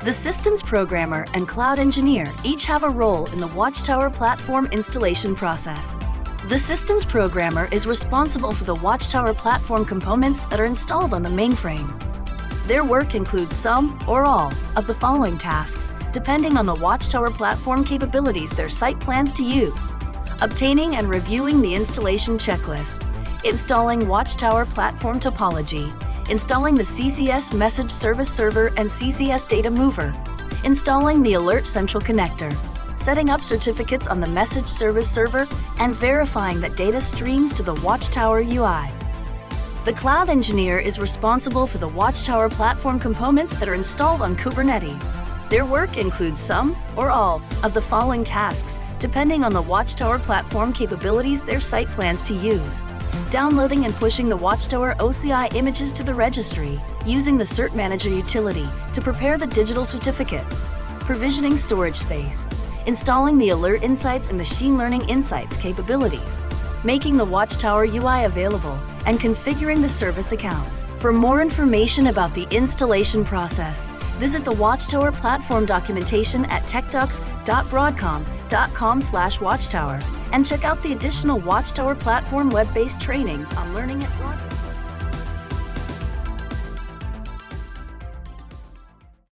The systems programmer and cloud engineer each have a role in the WatchTower Platform installation process. The systems programmer is responsible for the WatchTower Platform components that are installed on the mainframe. Their work includes some or all of the following tasks, depending on the WatchTower Platform capabilities their site plans to use: obtaining and reviewing the installation checklist, installing WatchTower Platform topology, installing the CCS Message Service Server and CCS Data Mover, installing the Alert Central Connector, setting up certificates on the Message Service Server, and verifying that data streams to the WatchTower UI. The cloud engineer is responsible for the WatchTower Platform components that are installed on Kubernetes. Their work includes some or all of the following tasks, depending on the WatchTower Platform capabilities their site plans to use: downloading and pushing the WatchTower OCI images to the registry, using the Cert Manager utility to prepare the digital certificates, provisioning storage space, installing the Alert Insights and Machine Learning Insights capabilities, making the WatchTower UI available, and configuring the service accounts. For more information about the installation process, visit the WatchTower Platform documentation at techdocs.broadcom.com/watchtower and check out the additional WatchTower Platform web-based training on learning at Broadcom.